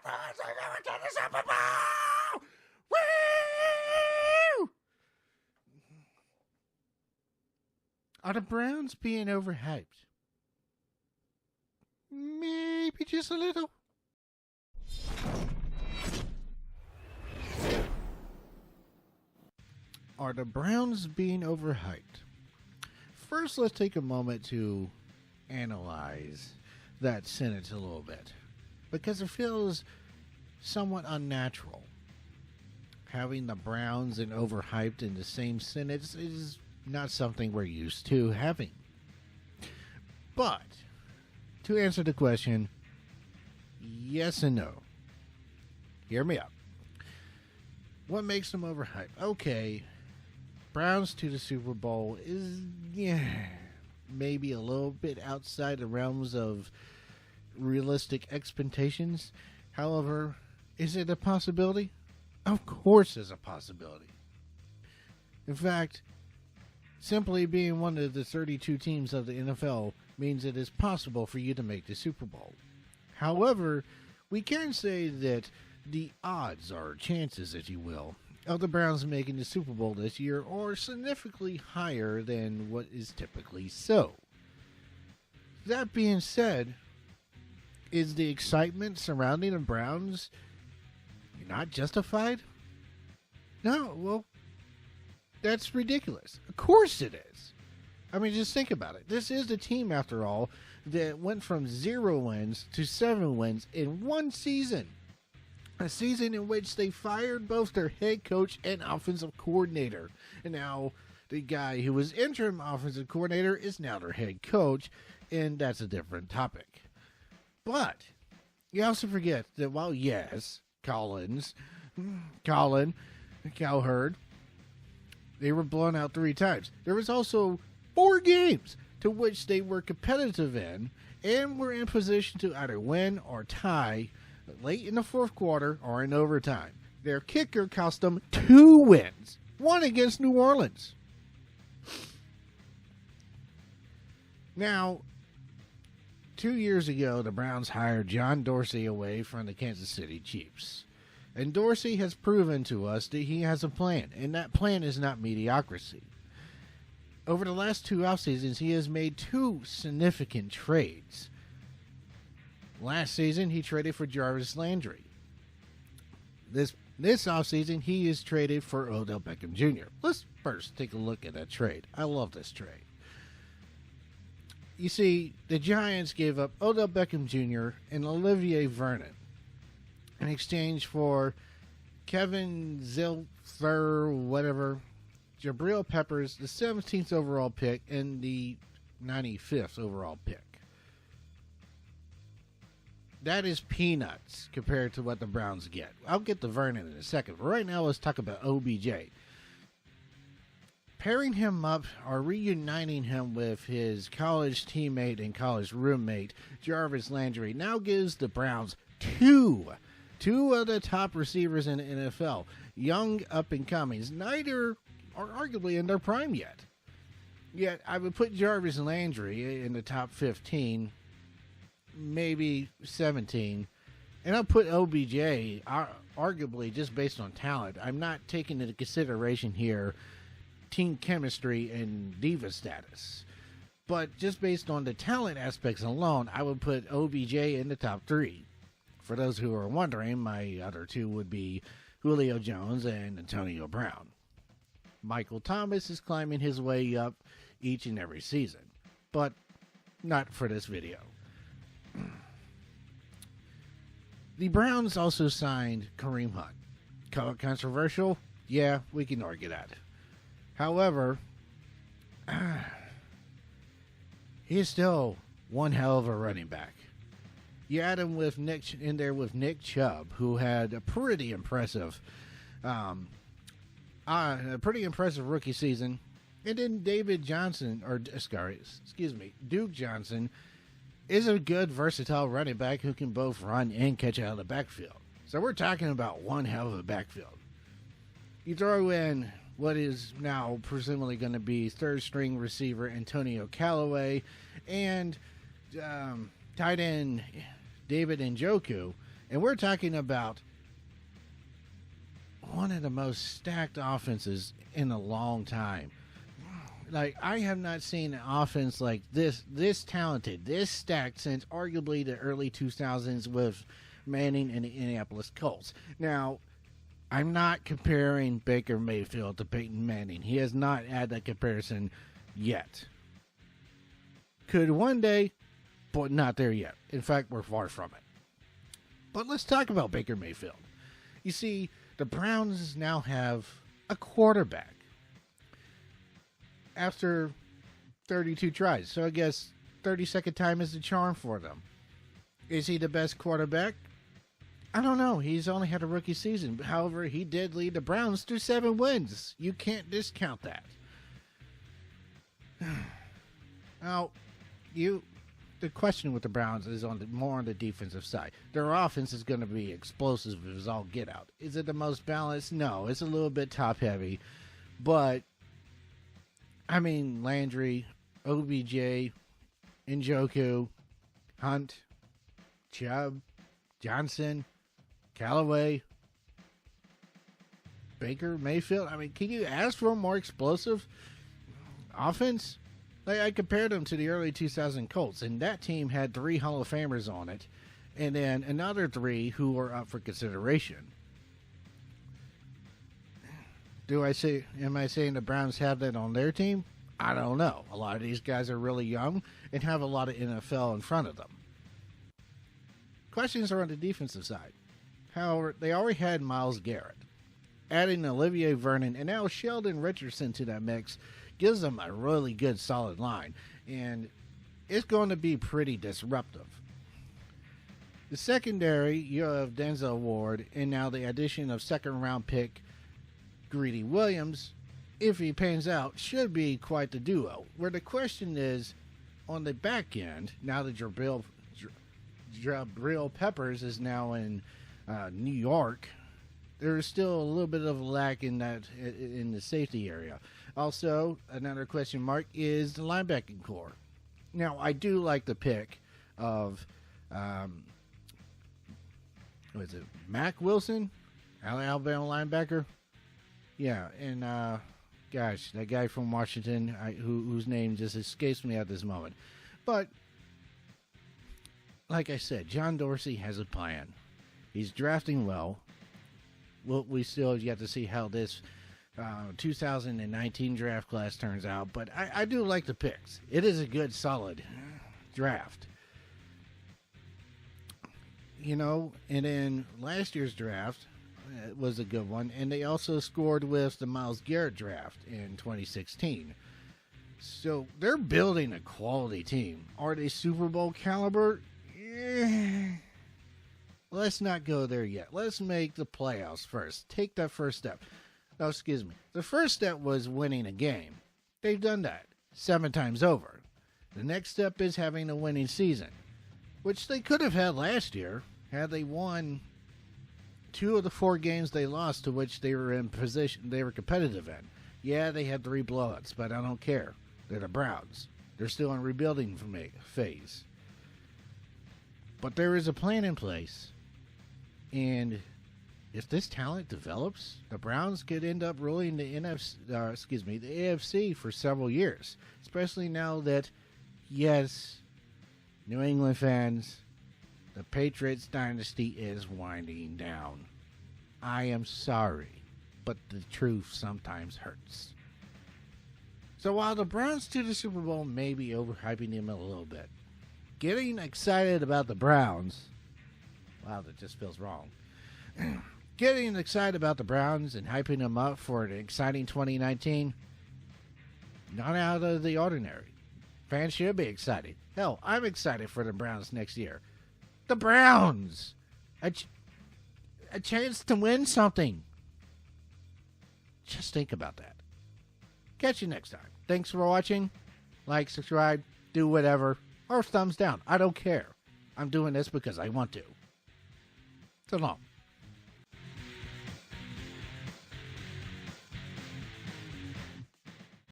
Browns are going to the Super Bowl! Woo! Are the Browns being overhyped? Maybe just a little. Are the Browns being overhyped? First, let's take a moment to analyze that sentence a little bit, because it feels somewhat unnatural. Having the Browns and overhyped in the same sentence is not something we're used to having. But, to answer the question, yes and no. Hear me out. What makes them overhyped? Okay, Browns to the Super Bowl is, maybe a little bit outside the realms of realistic expectations. However, is it a possibility? Of course it's a possibility. In fact, simply being one of the 32 teams of the NFL means it is possible for you to make the Super Bowl. However, we can say that the odds or chances, if you will, of the Browns making the Super Bowl this year are significantly higher than what is typically so. That being said, is the excitement surrounding the Browns not justified? No, well, that's ridiculous. Of course it is. I mean, just think about it. This is the team, after all, that went from 0 wins to 7 wins in one season. A season in which they fired both their head coach and offensive coordinator. And now the guy who was interim offensive coordinator is now their head coach, and that's a different topic. But you also forget that while, yes, Colin, Cowherd, they were blown out 3 times, there was also 4 games to which they were competitive in and were in position to either win or tie late in the fourth quarter or in overtime. Their kicker cost them 2 wins, one against New Orleans. Now, 2 years ago, the Browns hired John Dorsey away from the Kansas City Chiefs. And Dorsey has proven to us that he has a plan, and that plan is not mediocrity. Over the last 2 off seasons, he has made 2 significant trades. Last season, he traded for Jarvis Landry. This offseason, he is traded for Odell Beckham Jr. Let's first take a look at that trade. I love this trade. You see, the Giants gave up Odell Beckham Jr. and Olivier Vernon in exchange for Kevin Zilfer, whatever, Jabril Peppers, the 17th overall pick, and the 95th overall pick. That is peanuts compared to what the Browns get. I'll get to Vernon in a second, but right now let's talk about OBJ. Pairing him up or reuniting him with his college teammate and college roommate, Jarvis Landry, now gives the Browns two of the top receivers in the NFL. Young up-and-comings. Neither are arguably in their prime yet. Yet, I would put Jarvis Landry in the top 15, maybe 17. And I'll put OBJ, arguably, just based on talent. I'm not taking into consideration here team chemistry and diva status. But just based on the talent aspects alone, I would put OBJ in the top 3. For those who are wondering, my other 2 would be Julio Jones and Antonio Brown. Michael Thomas is climbing his way up each and every season, but not for this video. The Browns also signed Kareem Hunt. Controversial? Yeah, we can argue that. However, he is still one hell of a running back. You add him with Nick in there with Nick Chubb, who had a pretty impressive rookie season, and then Duke Johnson is a good versatile running back who can both run and catch out of the backfield. So we're talking about one hell of a backfield. You throw in what is now presumably going to be third string receiver Antonio Callaway and tight end David Njoku, And we're talking about one of the most stacked offenses in a long time. Like, I have not seen an offense like this talented, this stacked since arguably the early 2000s with Manning and the Indianapolis Colts. Now, I'm not comparing Baker Mayfield to Peyton Manning. He has not had that comparison yet. Could one day, but not there yet. In fact, we're far from it. But let's talk about Baker Mayfield. You see, the Browns now have a quarterback after 32 tries. So I guess 32nd time is the charm for them. Is he the best quarterback? I don't know. He's only had a rookie season. However, he did lead the Browns to 7 wins. You can't discount that. Now, the question with the Browns is more on the defensive side. Their offense is going to be explosive as all get out. Is it the most balanced? No, it's a little bit top heavy. But, I mean, Landry, OBJ, Njoku, Hunt, Chubb, Johnson, Callaway, Baker Mayfield. I mean, can you ask for a more explosive offense? Like, I compared them to the early 2000 Colts, and that team had 3 Hall of Famers on it, and then another 3 who were up for consideration. Am I saying the Browns have that on their team? I don't know. A lot of these guys are really young and have a lot of NFL in front of them. Questions are on the defensive side. However, they already had Myles Garrett. Adding Olivier Vernon and now Sheldon Richardson to that mix gives them a really good solid line, and it's going to be pretty disruptive. The secondary, you have Denzel Ward, and now the addition of second-round pick Greedy Williams, if he pans out, should be quite the duo. Where the question is, on the back end, now that Jabril Peppers is now in New York, there is still a little bit of a lack in the safety area. Also, another question mark is the linebacking core. Now, I do like the pick of, Mack Wilson, Alabama linebacker? Yeah, and, that guy from Washington, whose name just escapes me at this moment. But, like I said, John Dorsey has a plan. He's drafting well. We still have yet to see how this 2019 draft class turns out, but I do like the picks. It is a good, solid draft. And then last year's draft was a good one, and they also scored with the Myles Garrett draft in 2016. So they're building a quality team. Are they Super Bowl caliber? Let's not go there yet. Let's make the playoffs first. Take that first step. Oh, excuse me. The first step was winning a game. They've done that 7 times over. The next step is having a winning season, which they could have had last year had they won 2 of the 4 games they lost to which they were in position. They were competitive in. Yeah, they had 3 blowouts, but I don't care. They're the Browns. They're still in rebuilding phase. But there is a plan in place, and if this talent develops, the Browns could end up ruling the AFC for several years. Especially now that, yes, New England fans, the Patriots dynasty is winding down. I am sorry, but the truth sometimes hurts. So while the Browns to the Super Bowl may be overhyping them a little bit, getting excited about the Browns, wow, that just feels wrong. Getting excited about the Browns and hyping them up for an exciting 2019, not out of the ordinary. Fans should be excited. Hell, I'm excited for the Browns next year. The Browns! A chance to win something. Just think about that. Catch you next time. Thanks for watching. Like, subscribe, do whatever, or thumbs down. I don't care. I'm doing this because I want to. So long.